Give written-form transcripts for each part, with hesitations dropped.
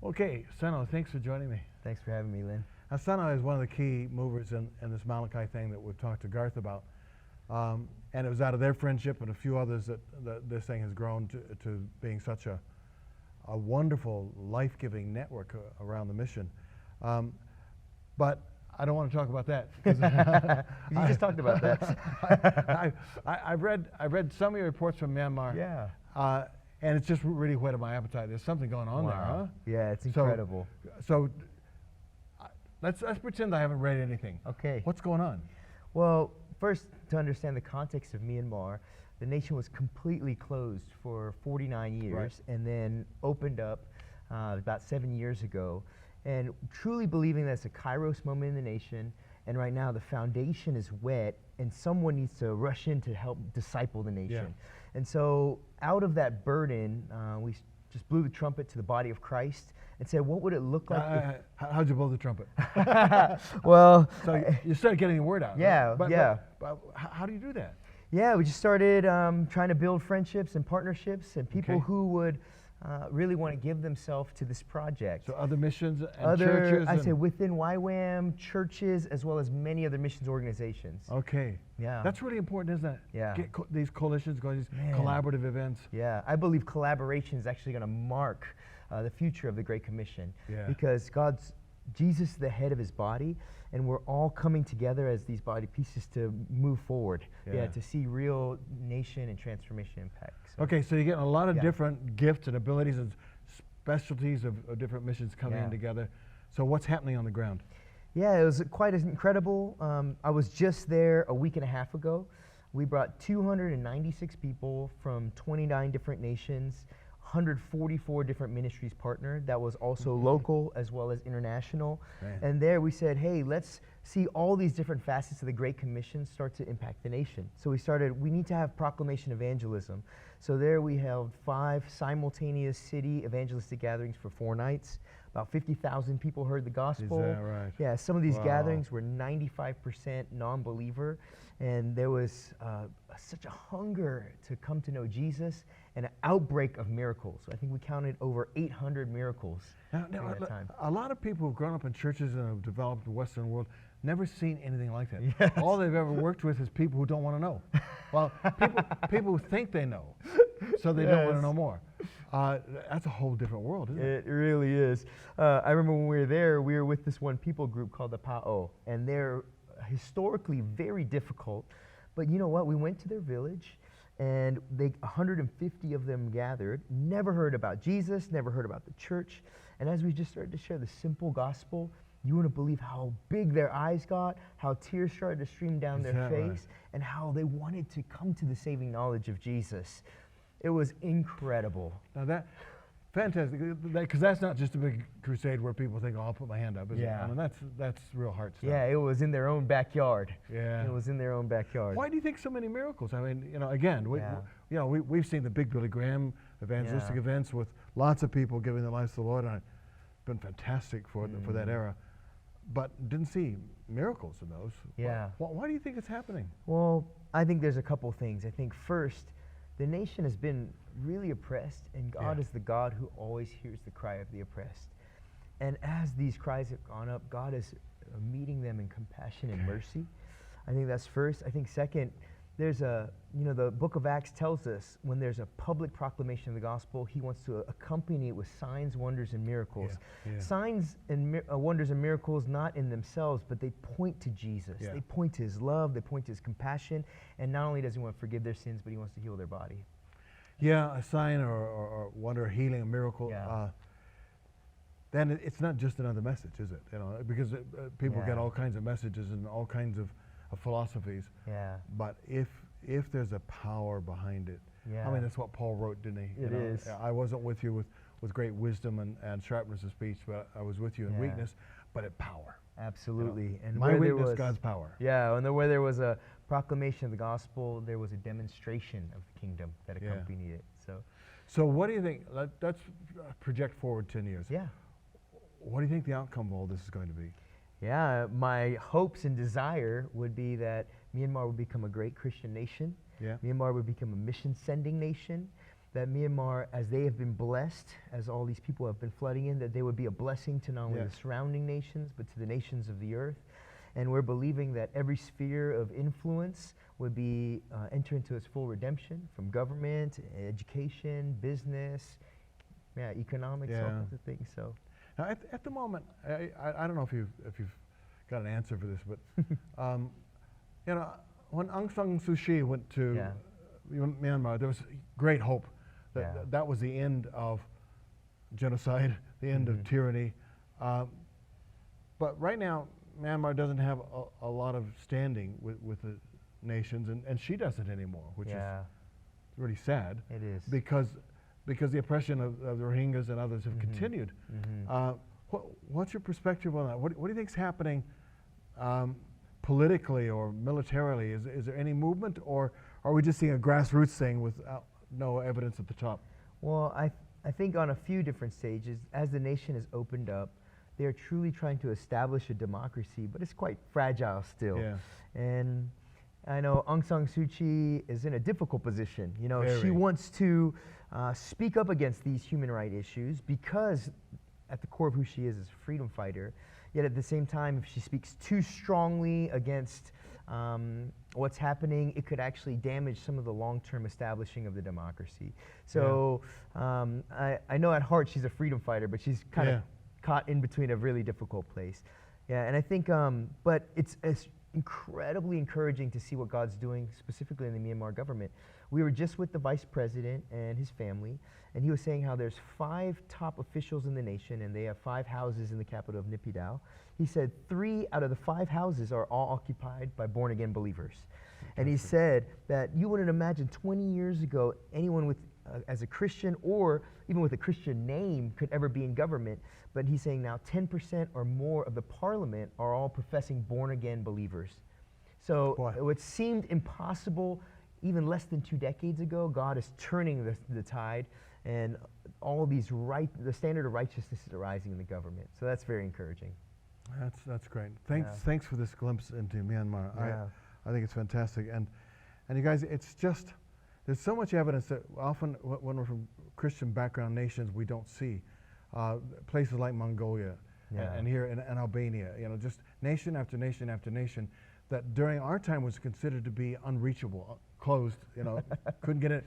Okay, SunAwh, thanks for joining me. Thanks for having me, Lynn. Now, SunAwh is one of the key movers in this Malachi thing that we've talked to Garth about. And it was out of their friendship and a few others that this thing has grown to being such a wonderful, life-giving network around the mission. But I don't want to talk about that. You just talked about that. I've read some of your reports from Myanmar. Yeah. And it's just really whetted my appetite. There's something going on there, huh? Yeah, it's incredible. So let's pretend I haven't read anything. Okay. What's going on? Well, first, to understand the context of Myanmar, the nation was completely closed for 49 years, Right. and then opened up about 7 years ago. And truly believing that it's a kairos moment in the nation, and right now the foundation is wet, and someone needs to rush in to help disciple the nation. Yeah. And so out of that burden, we just blew the trumpet to the body of Christ and said, what would it look like? How'd you blow the trumpet? Well, So you started getting the word out. Yeah, right? yeah. But how do you do that? Yeah, we just started trying to build friendships and partnerships and people Okay. who would really want to give themselves to this project. So other missions and churches? I say within YWAM, churches, as well as many other missions organizations. Okay. Yeah. That's really important, isn't it? Yeah. Get these coalitions going, these Man. collaborative events. Yeah, I believe collaboration is actually going to mark the future of the Great Commission. Yeah. Because Jesus is the head of his body, and we're all coming together as these body pieces to move forward. Yeah. To see real nation and transformation impact. So Okay, so you're getting a lot of Yeah. different gifts and abilities and specialties of different missions coming in Yeah. together. So what's happening on the ground? Yeah, it was quite as incredible. I was just there a week and a half ago. We brought 296 people from 29 different nations, 144 different ministries partnered. That was also local as well as international. Man. And there we said, hey, let's see all these different facets of the Great Commission start to impact the nation. So we need to have proclamation evangelism. So there we held 5 simultaneous city evangelistic gatherings for 4 nights. About 50,000 people heard the gospel. Is that right? Yeah, some of these Wow. gatherings were 95% non-believer, and there was such a hunger to come to know Jesus and an outbreak of miracles. I think we counted over 800 miracles Now, during that time. a lot of people who've grown up in churches and have developed the Western world never seen anything like that. Yes. All they've ever worked with is people who don't want to know. Well, people who think they know, so they don't want to Yes. know more. That's a whole different world, isn't it? It really is. I remember when we were there, we were with this one people group called the pato, and they're historically very difficult. But you know what? We went to their village, and 150 of them gathered, never heard about Jesus, never heard about the church. And as we just started to share the simple gospel, you wouldn't believe how big their eyes got, how tears started to stream down Is their that face, right? and how they wanted to come to the saving knowledge of Jesus. It was incredible. Now that, fantastic, because that's not just a big crusade where people think, oh, I'll put my hand up, is it? Yeah. I mean, that's real heart stuff. Yeah, it was in their own backyard. Yeah. It was in their own backyard. Why do you think so many miracles? I mean, again, Yeah. we've seen the big Billy Graham evangelistic Yeah. events with lots of people giving their lives to the Lord, and it's been fantastic for that era, but didn't see miracles in those. Yeah. Why do you think it's happening? Well, I think there's a couple things. I think first, the nation has been really oppressed, and God Yeah. is the God who always hears the cry of the oppressed. And as these cries have gone up, God is meeting them in compassion and mercy. I think that's first. I think second, there's the book of Acts tells us when there's a public proclamation of the gospel, he wants to accompany it with signs, wonders, and miracles. Yeah, yeah. Signs and wonders and miracles not in themselves, but they point to Jesus. Yeah. They point to his love, they point to his compassion, and not only does he want to forgive their sins, but he wants to heal their body. Yeah, a sign or wonder, a healing, a miracle. Yeah. Then it's not just another message, is it? Because people Yeah. get all kinds of messages and all kinds of philosophies. Yeah. But if there's a power behind it, Yeah. I mean, that's what Paul wrote, didn't he? It is. I wasn't with you with great wisdom and sharpness of speech, but I was with you in Yeah. weakness, but at power. Absolutely. And My where there weakness, was, God's power. Yeah, and where there was a proclamation of the gospel, there was a demonstration of the kingdom that Yeah. accompanied it. So what do you think? Let's project forward 10 years. Yeah. What do you think the outcome of all this is going to be? Yeah, my hopes and desire would be that Myanmar would become a great Christian nation. Yeah. Myanmar would become a mission-sending nation. that Myanmar, as they have been blessed, as all these people have been flooding in, that they would be a blessing to not only Yes. the surrounding nations, but to the nations of the earth. And we're believing that every sphere of influence would be enter into its full redemption, from government, education, business, economics, all Yeah. kinds of things. So Now, at the moment, I don't know if you've got an answer for this, but you know, when Aung San Suu Kyi went to Yeah. Myanmar, there was great hope that Yeah. that was the end of genocide, the end of tyranny. But right now, Myanmar doesn't have a lot of standing with the nations, and she doesn't anymore, which is really sad. It is. Because the oppression of the Rohingyas and others have continued. What's your perspective on that? What do you think is happening politically or militarily? Is there any movement, or are we just seeing a grassroots thing with no evidence at the top? Well, I think on a few different stages, as the nation has opened up, they are truly trying to establish a democracy, but it's quite fragile still. Yeah. And I know Aung San Suu Kyi is in a difficult position. You know, she Very. wants to speak up against these human rights issues because at the core of who she is a freedom fighter. Yet at the same time, if she speaks too strongly against what's happening, it could actually damage some of the long-term establishing of the democracy. So I know at heart she's a freedom fighter, but she's kind of caught in between a really difficult place. Yeah, and I think, but it's incredibly encouraging to see what God's doing specifically in the Myanmar government. We were just with the vice president and his family, and he was saying how there's 5 top officials in the nation, and they have 5 houses in the capital of Naypyidaw. He said 3 out of the 5 houses are all occupied by born-again believers. And he said that you wouldn't imagine 20 years ago anyone with as a Christian or even with a Christian name could ever be in government. But he's saying now 10% or more of the parliament are all professing born-again believers. So what seemed impossible even less than 2 decades ago, God is turning the tide, and all these the standard of righteousness is rising in the government. So that's very encouraging. That's great. Thanks for this glimpse into Myanmar. Yeah. I think it's fantastic. And you guys, it's just, there's so much evidence that often when we're from Christian background nations, we don't see. Places like Mongolia and here in Albania, you know, just nation after nation after nation that during our time was considered to be unreachable, closed, you know, couldn't get it.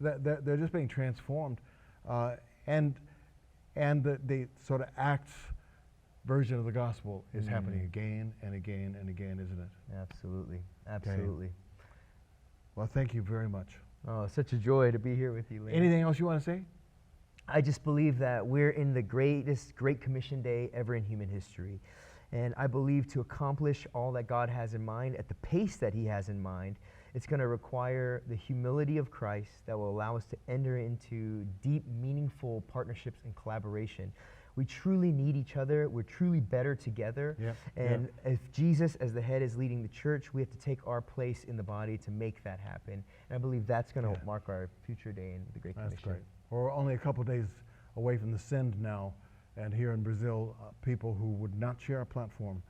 They're just being transformed. And the sort of Acts version of the gospel is happening again and again and again, isn't it? Absolutely. Absolutely. Okay. Well, thank you very much. Oh, such a joy to be here with you, Lynn. Anything else you want to say? I just believe that we're in the greatest Great Commission day ever in human history. And I believe to accomplish all that God has in mind at the pace that he has in mind, it's going to require the humility of Christ that will allow us to enter into deep, meaningful partnerships and collaboration. We truly need each other. We're truly better together. And if Jesus, as the head, is leading the church, we have to take our place in the body to make that happen. And I believe that's going to mark our future day in the Great Commission. That's great. We're only a couple of days away from the Send now. And here in Brazil, people who would not share a platform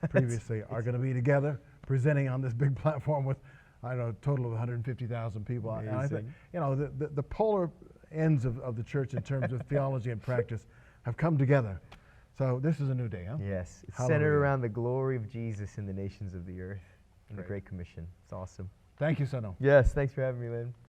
previously are going to be together, presenting on this big platform with, I don't know, a total of 150,000 people. And I think, you know, the polar ends of the church in terms of theology and practice have come together. So this is a new day, huh? Yes. It's Hallelujah. centered around the glory of Jesus in the nations of the earth in the Great Commission. It's awesome. Thank you, SunAwh. Yes. Thanks for having me, Lynn.